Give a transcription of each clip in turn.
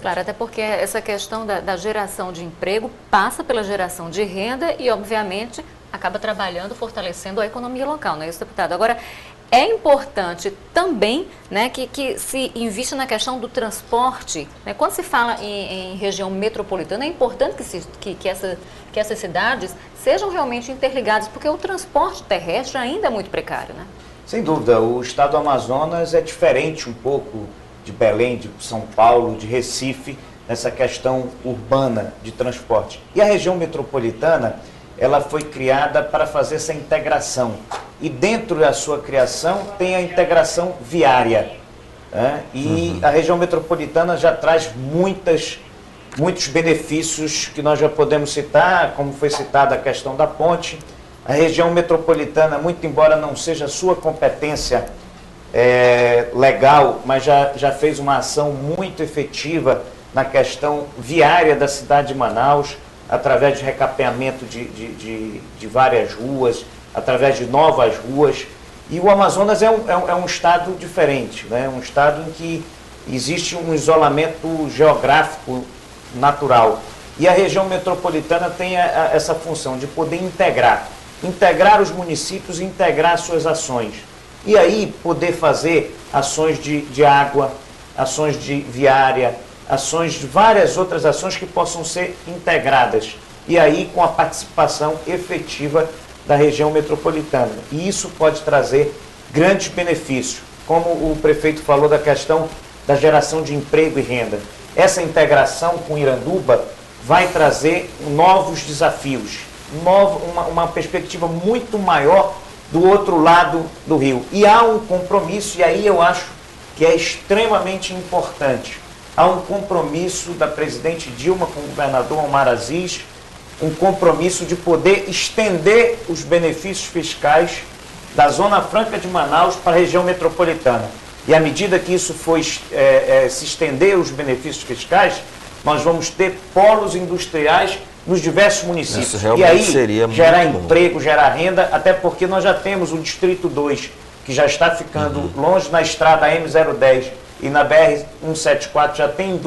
Claro, até porque essa questão da geração de emprego passa pela geração de renda e, obviamente, acaba trabalhando, fortalecendo a economia local, não é isso, deputado? Agora, é importante também, né, que se invista na questão do transporte, né? Quando se fala em região metropolitana, é importante que essas cidades sejam realmente interligadas, porque o transporte terrestre ainda é muito precário, né? Sem dúvida, o estado do Amazonas é diferente um pouco de Belém, de São Paulo, de Recife, nessa questão urbana de transporte. E a região metropolitana, ela foi criada para fazer essa integração. E dentro da sua criação tem a integração viária, né? E a região metropolitana já traz muitos benefícios que nós já podemos citar, como foi citada a questão da ponte. A região metropolitana, muito embora não seja sua competência legal, mas já fez uma ação muito efetiva na questão viária da cidade de Manaus, através de recapeamento de várias ruas, através de novas ruas. E o Amazonas é um estado diferente, né? Um estado em que existe um isolamento geográfico natural. E a região metropolitana tem essa função de poder integrar os municípios e integrar suas ações. E aí poder fazer ações de água, ações de viária, ações de várias outras ações que possam ser integradas. E aí com a participação efetiva da região metropolitana. E isso pode trazer grandes benefícios, como o prefeito falou da questão da geração de emprego e renda. Essa integração com Iranduba vai trazer novos desafios, uma perspectiva muito maior do outro lado do rio. E há um compromisso, e aí eu acho que é extremamente importante, há um compromisso da presidente Dilma com o governador Omar Aziz, um compromisso de poder estender os benefícios fiscais da Zona Franca de Manaus para a região metropolitana. E à medida que isso se estender os benefícios fiscais, nós vamos ter polos industriais nos diversos municípios. E aí gerar emprego, gerar renda, até porque nós já temos o Distrito 2, que já está ficando longe na estrada M010 e na BR-174 já tem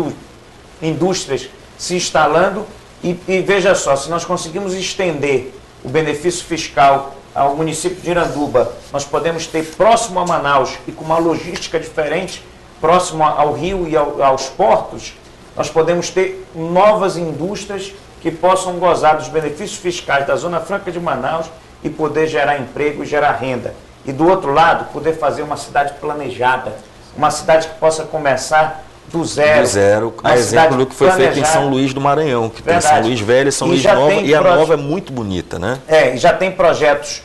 indústrias se instalando. E veja só, se nós conseguimos estender o benefício fiscal ao município de Iranduba, nós podemos ter próximo a Manaus e com uma logística diferente, próximo ao rio e aos portos, nós podemos ter novas indústrias que possam gozar dos benefícios fiscais da Zona Franca de Manaus e poder gerar emprego e gerar renda. E do outro lado, poder fazer uma cidade planejada, uma cidade que possa começar do zero. A exemplo do que foi feito em São Luís do Maranhão, que tem São Luís Velho e São Luís Nova, e a nova é muito bonita, né? E já tem projetos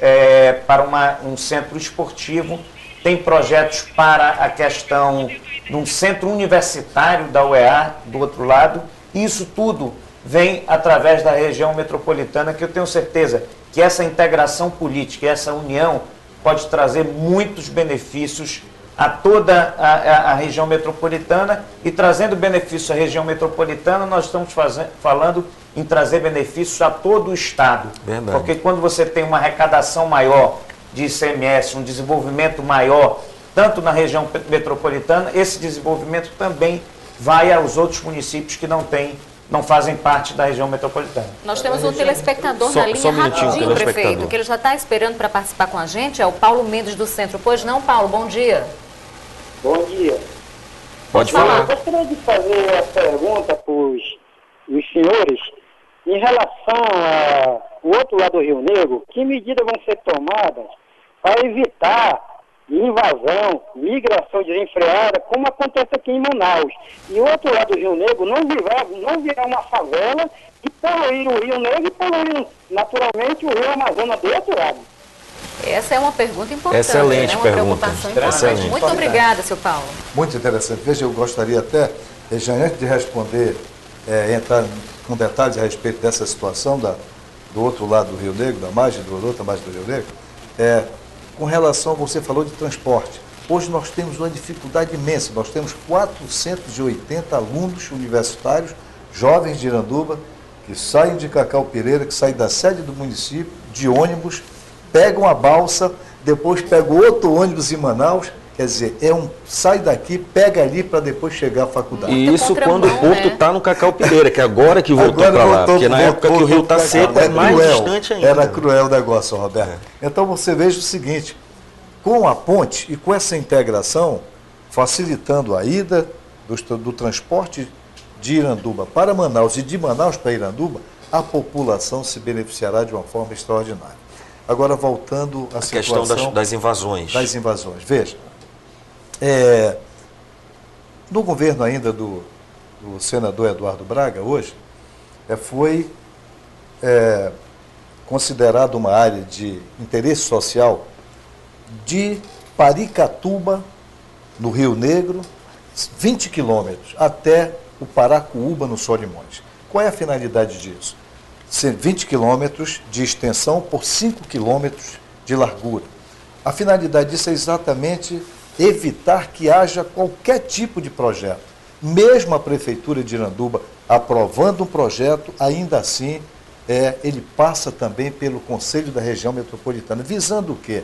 para um centro esportivo, tem projetos para a questão de um centro universitário da UEA, do outro lado. Isso tudo vem através da região metropolitana, que eu tenho certeza que essa integração política, essa união pode trazer muitos benefícios a toda a região metropolitana, e trazendo benefícios à região metropolitana, nós estamos falando em trazer benefícios a todo o estado. Verdade. Porque quando você tem uma arrecadação maior de ICMS, um desenvolvimento maior, tanto na região metropolitana, esse desenvolvimento também vai aos outros municípios que não fazem parte da região metropolitana. Nós temos um telespectador na linha rapidinho, prefeito, que ele já está esperando para participar com a gente, é o Paulo Mendes do Centro. Pois não, Paulo, bom dia. Bom dia. Pode falar. Eu gostaria de fazer a pergunta para os senhores em relação ao outro lado do Rio Negro, que medidas vão ser tomadas para evitar invasão, migração desenfreada, como acontece aqui em Manaus. E o outro lado do Rio Negro não virar uma favela e poluir o Rio Negro e poluir naturalmente o Rio Amazonas do outro lado. Essa é uma pergunta importante. Excelente uma pergunta. Preocupação importante. Muito obrigada, seu Paulo. Muito interessante. Veja, eu gostaria até, já antes de responder, entrar com detalhes a respeito dessa situação do outro lado do Rio Negro, da outra margem do Rio Negro, com relação, você falou de transporte. Hoje nós temos uma dificuldade imensa. Nós temos 480 alunos universitários, jovens de Iranduba, que saem de Cacau Pereira, que saem da sede do município, de ônibus, pegam a balsa, depois pegam outro ônibus em Manaus Quer dizer, sai daqui, pega ali para depois chegar à faculdade. E isso quando o porto está no Cacau Pereira, que agora que voltou para lá. Porque na época que o rio está seco é mais distante ainda. Era cruel o negócio, Roberto. Então você veja o seguinte, com a ponte e com essa integração, facilitando a ida do transporte de Iranduba para Manaus e de Manaus para Iranduba, a população se beneficiará de uma forma extraordinária. Agora, voltando à situação... A questão das invasões. Das invasões. Veja, no governo ainda do senador Eduardo Braga, hoje, foi considerado uma área de interesse social de Paricatuba, no Rio Negro, 20 quilômetros, até o Paracuúba, no Solimões. Qual é a finalidade disso? 20 quilômetros de extensão por 5 quilômetros de largura. A finalidade disso é exatamente evitar que haja qualquer tipo de projeto. Mesmo a Prefeitura de Iranduba aprovando um projeto, ainda assim, ele passa também pelo Conselho da Região Metropolitana, visando o quê?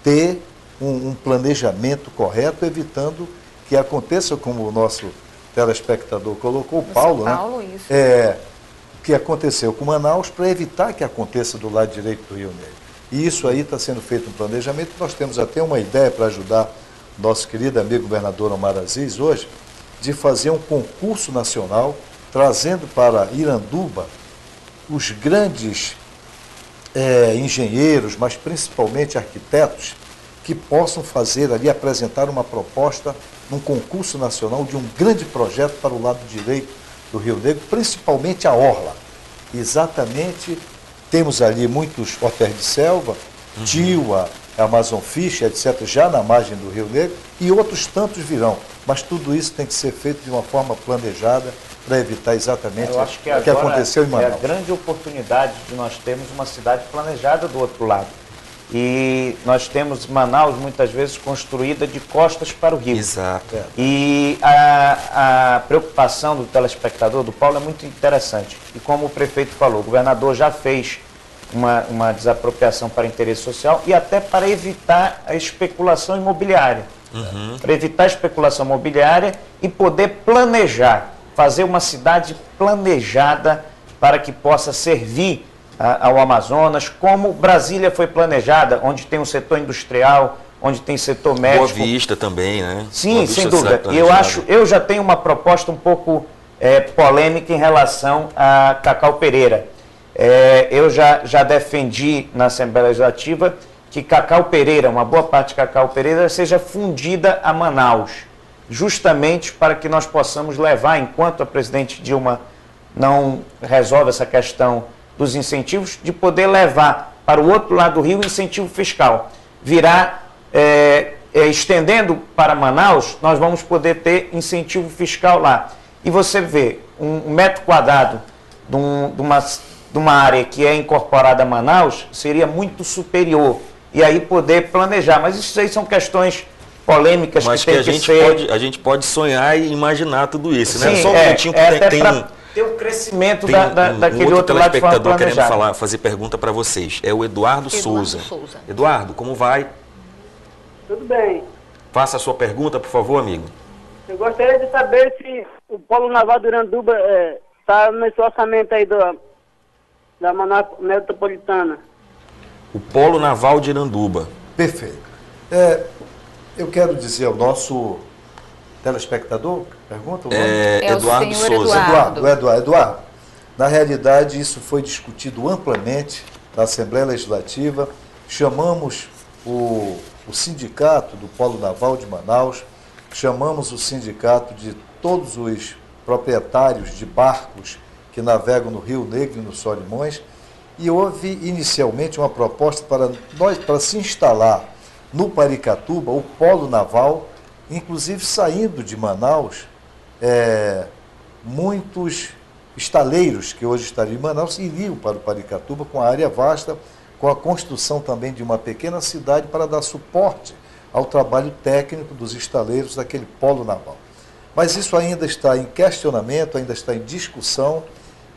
Ter um planejamento correto, evitando que aconteça, como o nosso telespectador colocou, o Paulo, isso. O que aconteceu com Manaus, para evitar que aconteça do lado direito do Rio Negro. E isso aí está sendo feito um planejamento. Nós temos até uma ideia para ajudar nosso querido amigo governador Omar Aziz hoje, de fazer um concurso nacional, trazendo para Iranduba os grandes engenheiros, mas principalmente arquitetos, que possam fazer ali, apresentar uma proposta num concurso nacional de um grande projeto para o lado direito do Rio Negro, principalmente a orla. Exatamente, temos ali muitos hotéis de selva, Tiwa, Amazon Fish, etc., já na margem do Rio Negro, e outros tantos virão. Mas tudo isso tem que ser feito de uma forma planejada para evitar exatamente o que aconteceu em Manaus. É a grande oportunidade de nós termos uma cidade planejada do outro lado. E nós temos Manaus, muitas vezes, construída de costas para o rio. Exato. E a preocupação do telespectador, do Paulo, é muito interessante. E como o prefeito falou, o governador já fez uma desapropriação para interesse social e até para evitar a especulação imobiliária. Para evitar a especulação imobiliária e poder planejar, fazer uma cidade planejada para que possa servir ao Amazonas, como Brasília foi planejada, onde tem um setor industrial, onde tem setor médico. Boa Vista também, né? Sim, sem dúvida. E eu já tenho uma proposta um pouco polêmica em relação a Cacau Pereira. Eu já defendi na Assembleia Legislativa que Cacau Pereira, uma boa parte de Cacau Pereira, seja fundida a Manaus, justamente para que nós possamos levar, enquanto a presidente Dilma não resolve essa questão dos incentivos, de poder levar para o outro lado do rio o incentivo fiscal. Estendendo para Manaus, nós vamos poder ter incentivo fiscal lá. E você vê, um metro quadrado de uma área que é incorporada a Manaus seria muito superior. E aí poder planejar. Mas isso aí são questões polêmicas mas que tem que ser... A gente pode sonhar e imaginar tudo isso, né? Sim, só um minutinho que tem ter o crescimento daquele outro lado de forma planejada. Querendo fazer pergunta para vocês. É o Eduardo Souza. Eduardo, como vai? Tudo bem. Faça a sua pergunta, por favor, amigo. Eu gostaria de saber se o Polo Naval do Iranduba está nesse orçamento aí da Manaus Metropolitana. O Polo Naval de Iranduba. Perfeito. Eu quero dizer ao nosso telespectador, pergunta o nome? Eduardo Souza. Eduardo. Na realidade, isso foi discutido amplamente na Assembleia Legislativa. Chamamos o sindicato do Polo Naval de Manaus, chamamos o sindicato de todos os proprietários de barcos que navegam no Rio Negro e no Solimões, e houve inicialmente uma proposta para se instalar no Paricatuba o Polo Naval, inclusive saindo de Manaus, muitos estaleiros que hoje estariam em Manaus iriam para o Paricatuba com a área vasta, com a construção também de uma pequena cidade para dar suporte ao trabalho técnico dos estaleiros daquele Polo Naval. Mas isso ainda está em questionamento, ainda está em discussão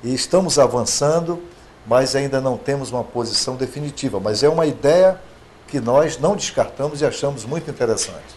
e estamos avançando, mas ainda não temos uma posição definitiva. Mas é uma ideia que nós não descartamos e achamos muito interessante.